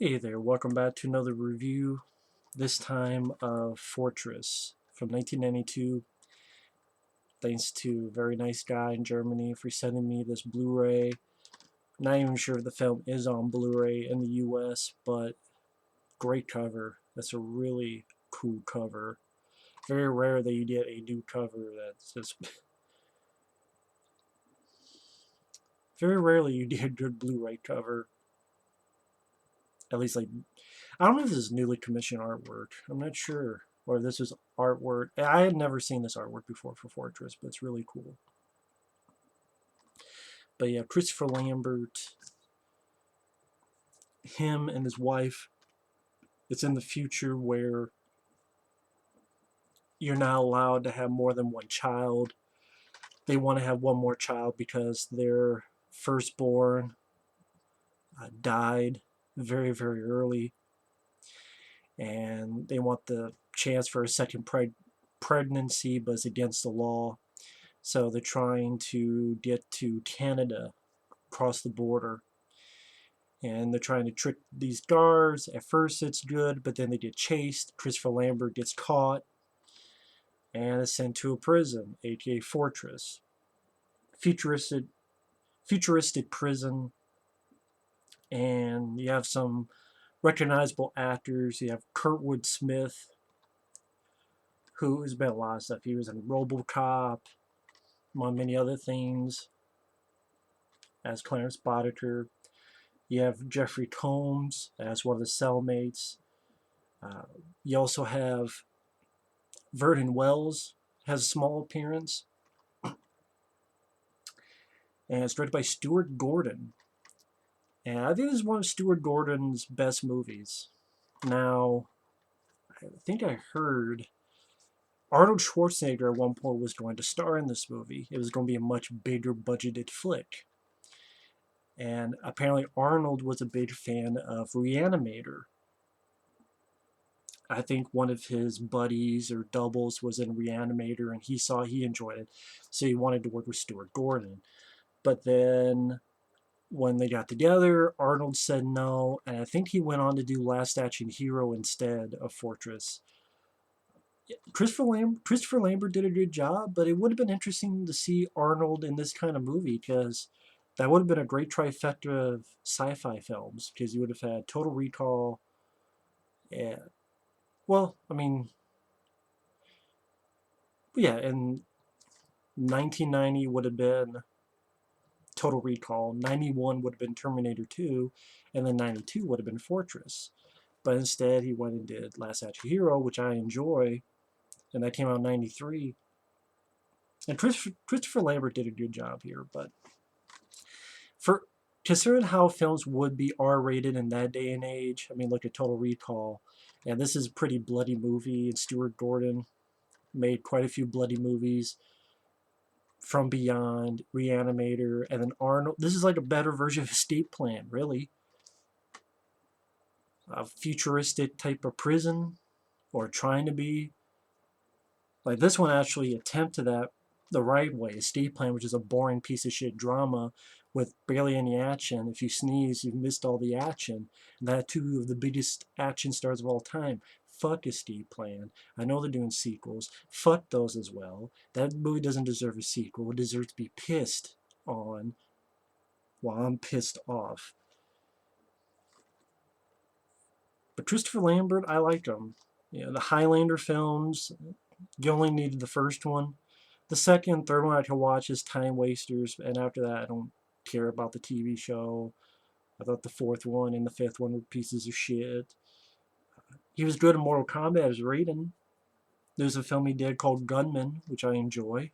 Hey there, welcome back to another review, this time of Fortress from 1992. Thanks to a very nice guy in Germany for sending me this Blu-ray. Not even sure if the film is on Blu-ray in the US, but great cover. That's a really cool cover. Very rare that you get a new cover that's just... Very rarely you get a good Blu-ray cover. At least like I don't know if this is newly commissioned artwork. I'm not sure. Or this is artwork. I had never seen this artwork before for Fortress, but it's really cool. But yeah, Christopher Lambert, him and his wife, it's in the future where you're not allowed to have more than one child. They want to have one more child because their firstborn died very, very early. And they want the chance for a second pregnancy, but it's against the law. So they're trying to get to Canada, cross the border. And they're trying to trick these guards. At first it's good, but then they get chased. Christopher Lambert gets caught and is sent to a prison, aka Fortress. Futuristic, futuristic prison. And you have some recognizable actors. You have Kurtwood Smith, who has been a lot of stuff. He was in RoboCop, among many other things, as Clarence Boddicker. You have Jeffrey Combs as one of the cellmates. Uh, you also have Vernon Wells has a small appearance, and it's directed by Stuart Gordon. And I think this is one of Stuart Gordon's best movies. Now, I think I heard Arnold Schwarzenegger at one point was going to star in this movie. It was going to be a much bigger budgeted flick. And apparently Arnold was a big fan of Reanimator. I think one of his buddies or doubles was in Reanimator, and he enjoyed it, so he wanted to work with Stuart Gordon. But then when they got together, Arnold said no, and I think he went on to do Last Action Hero instead of Fortress. Christopher Lambert did a good job, but it would have been interesting to see Arnold in this kind of movie, because that would have been a great trifecta of sci-fi films, because you would have had Total Recall, and, well, I mean, yeah, and 1990 would have been Total Recall, 91 would have been Terminator 2, and then 92 would have been Fortress. But instead, he went and did Last Action Hero, which I enjoy, and that came out in 93. And Christopher Lambert did a good job here, but for considering how films would be R-rated in that day and age, I mean, look at Total Recall, and this is a pretty bloody movie, and Stuart Gordon made quite a few bloody movies. From Beyond, Reanimator, and then Arnold. This is like a better version of Escape Plan, really. A futuristic type of prison, or trying to be. Like this one actually attempted that the right way. Escape Plan, which is a boring piece of shit drama with barely any action. If you sneeze, you've missed all the action. And that two of the biggest action stars of all time. Fuck Escape Plan. I know they're doing sequels. Fuck those as well. That movie doesn't deserve a sequel. It deserves to be pissed on while I'm pissed off. But Christopher Lambert, I like him. You know, the Highlander films, you only needed the first one. The second, third one I can watch is time wasters, and after that I don't care about the TV show. I thought the fourth one and the fifth one were pieces of shit. He was good in Mortal Kombat as Raiden. There's a film he did called Gunman, which I enjoy.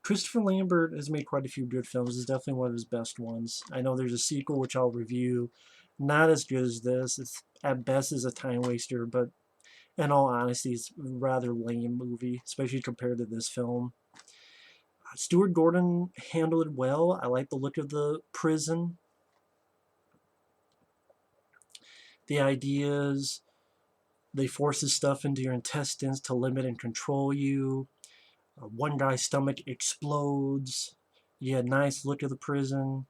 Christopher Lambert has made quite a few good films. It's definitely one of his best ones. I know there's a sequel which I'll review. Not as good as this. It's at best is a time waster, but in all honesty, it's a rather lame movie, especially compared to this film. Stuart Gordon handled it well. I like the look of the prison. The ideas, they force this stuff into your intestines to limit and control you. One guy's stomach explodes. You get a nice look of the prison.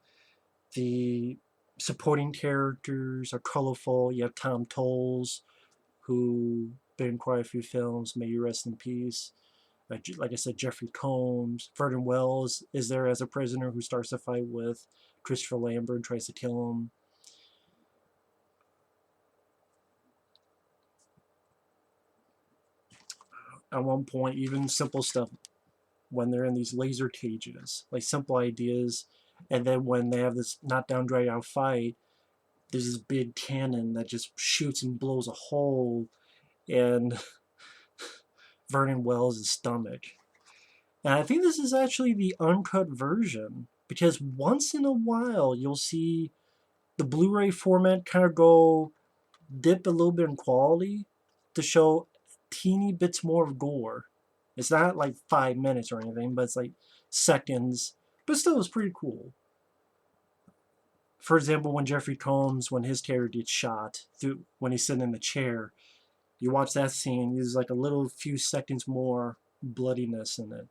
The supporting characters are colorful. You have Tom Tolles, who been in quite a few films. May you rest in peace. Like I said, Jeffrey Combs. Vernon Wells is there as a prisoner who starts a fight with Christopher Lambert and tries to kill him. At one point, even simple stuff when they're in these laser cages, like simple ideas, and then when they have this knockdown, drag out fight, there's this big cannon that just shoots and blows a hole in Vernon Wells' stomach. And I think this is actually the uncut version, because once in a while you'll see the Blu-ray format kind of go dip a little bit in quality to show teeny bits more of gore. It's not like 5 minutes or anything, but it's like seconds. But still, it's pretty cool. For example, when Jeffrey Combs, when his character gets shot, when he's sitting in the chair, you watch that scene, there's like a little few seconds more bloodiness in it.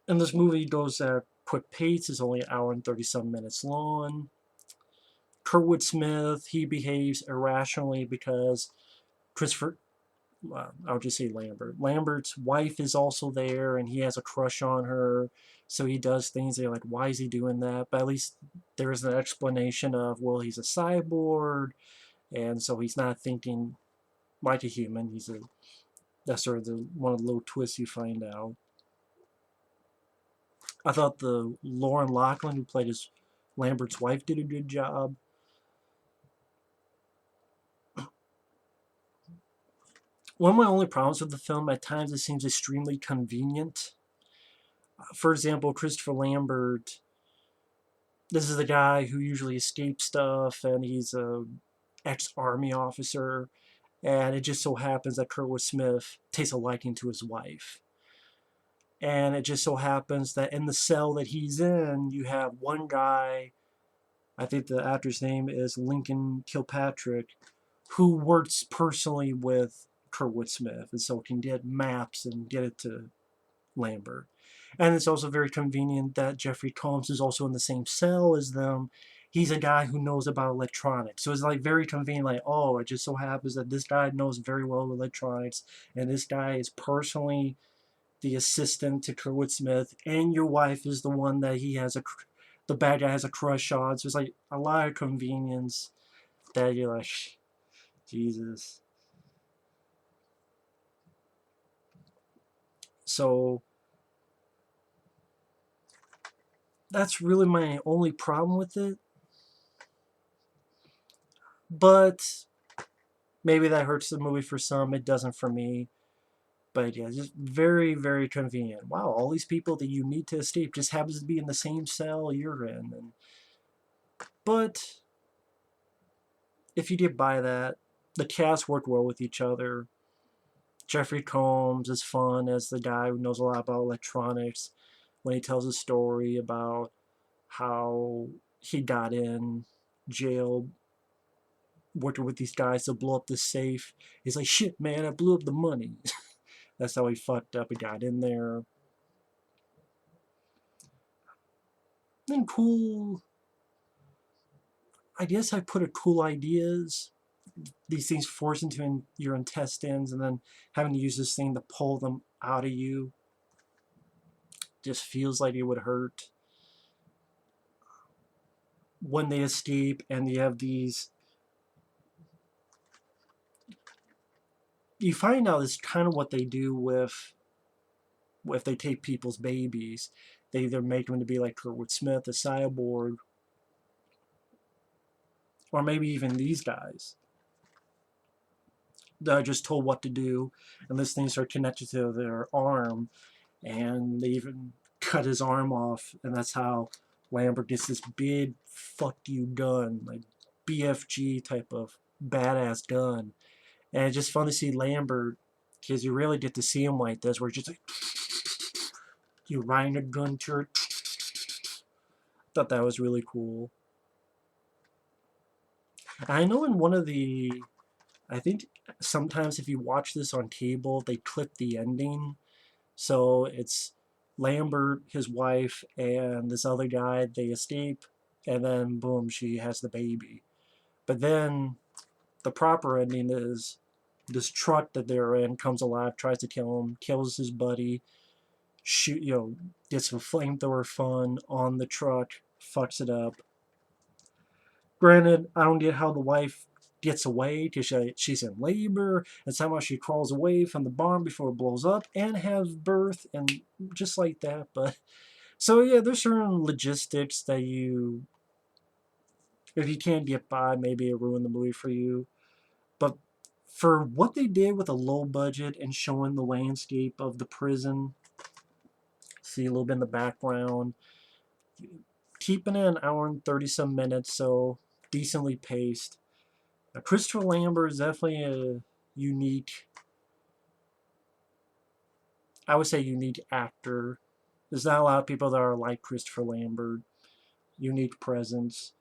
And this movie goes at a quick pace. It's only an hour and 37 minutes long. Kurtwood Smith, he behaves irrationally because Christopher, I'll just say Lambert. Lambert's wife is also there, and he has a crush on her. So he does things that are like, why is he doing that? But at least there is an explanation of, well, he's a cyborg, and so he's not thinking like a human. That's sort of one of the little twists you find out. I thought the Loryn Locklin, who played his Lambert's wife, did a good job. One of my only problems with the film, at times it seems extremely convenient. For example, Christopher Lambert, this is the guy who usually escapes stuff, and he's a ex-army officer, and it just so happens that Kurtwood Smith takes a liking to his wife. And it just so happens that in the cell that he's in, you have one guy, I think the actor's name is Lincoln Kilpatrick, who works personally with Kurtwood Smith, and so can get maps and get it to Lambert. And it's also very convenient that Jeffrey Combs is also in the same cell as them. He's a guy who knows about electronics. So it's like very convenient, like, oh, it just so happens that this guy knows very well electronics, and this guy is personally the assistant to Kurtwood Smith, and your wife is the one that the bad guy has a crush on. So it's like a lot of convenience that you're like, Jesus. So that's really my only problem with it. But maybe that hurts the movie for some. It doesn't for me. But yeah, just very, very convenient. Wow, all these people that you need to escape just happens to be in the same cell you're in. But if you get by that, the cast work well with each other. Jeffrey Combs is fun as the guy who knows a lot about electronics when he tells a story about how he got in jail working with these guys to blow up the safe. He's like, shit, man, I blew up the money. That's how he fucked up and got in there. Then cool, I guess I put it cool ideas. These things force into your intestines, and then having to use this thing to pull them out of you just feels like it would hurt. When they escape and you have these, you find out it's kind of what they do with if they take people's babies. They either make them to be like Kurtwood Smith, a cyborg, or maybe even these guys that are just told what to do, and these things are connected to their arm, and they even cut his arm off, and that's how Lambert gets this big fuck you gun, like BFG type of badass gun. And it's just fun to see Lambert, because you really get to see him like this, where it's just like, you riding a gun turret. Thought that was really cool. I know in one of the, I think sometimes if you watch this on cable, they clip the ending. So it's Lambert, his wife, and this other guy, they escape, and then boom, she has the baby. But then the proper ending is this truck that they're in comes alive, tries to kill him, kills his buddy, shoot, gets some flamethrower fun on the truck, fucks it up. Granted, I don't get how the wife gets away because she's in labor, and somehow she crawls away from the barn before it blows up and has birth, and just like that. But so yeah, there's certain logistics that if you can't get by, maybe it ruined the movie for you. But for what they did with a low budget and showing the landscape of the prison, see a little bit in the background, keeping it an hour and 30 some minutes, so decently paced. Christopher Lambert is definitely a unique, I would say unique actor. There's not a lot of people that are like Christopher Lambert. Unique presence.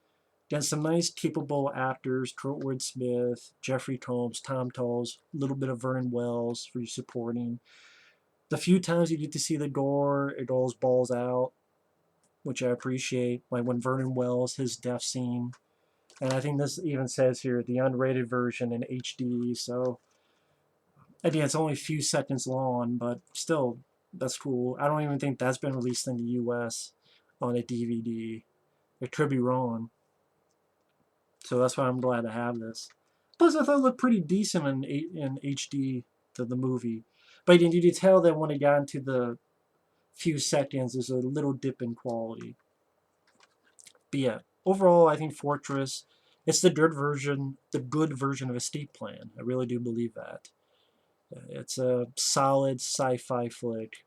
Got some nice, capable actors: Kurtwood Smith, Jeffrey Combs, Tom Tolles, a little bit of Vernon Wells for supporting. The few times you get to see the gore, it goes balls out, which I appreciate. Like when Vernon Wells, his death scene. And I think this even says here, the unrated version in HD, so again, it's only a few seconds long, but still, that's cool. I don't even think that's been released in the US on a DVD. It could be wrong. So that's why I'm glad to have this. Plus, I thought it looked pretty decent in HD to the movie. But you can tell that when it got into the few seconds, there's a little dip in quality. But yeah, overall, I think Fortress, it's the good version of Escape Plan. I really do believe that. It's a solid sci-fi flick,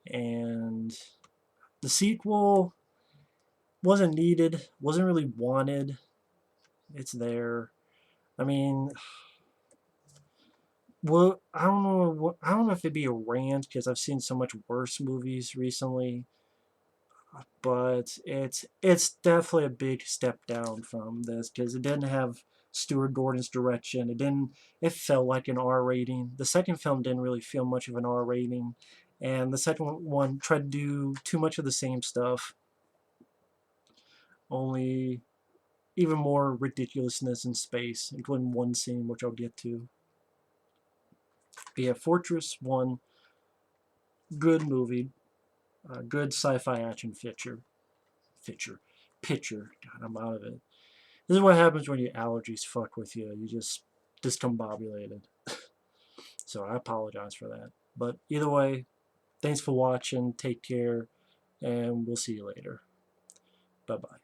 and the sequel wasn't needed, wasn't really wanted. It's there. I mean, well, I don't know. I don't know if it'd be a rant because I've seen so much worse movies recently, but it's definitely a big step down from this because it didn't have Stuart Gordon's direction. It didn't. It felt like an R rating. The second film didn't really feel much of an R rating, and the second one tried to do too much of the same stuff, only even more ridiculousness in space, including one scene which I'll get to. But yeah, Fortress One, good movie, good sci-fi action picture. God, I'm out of it. This is what happens when your allergies fuck with you. You just discombobulated. So I apologize for that. But either way, thanks for watching. Take care, and we'll see you later. Bye bye.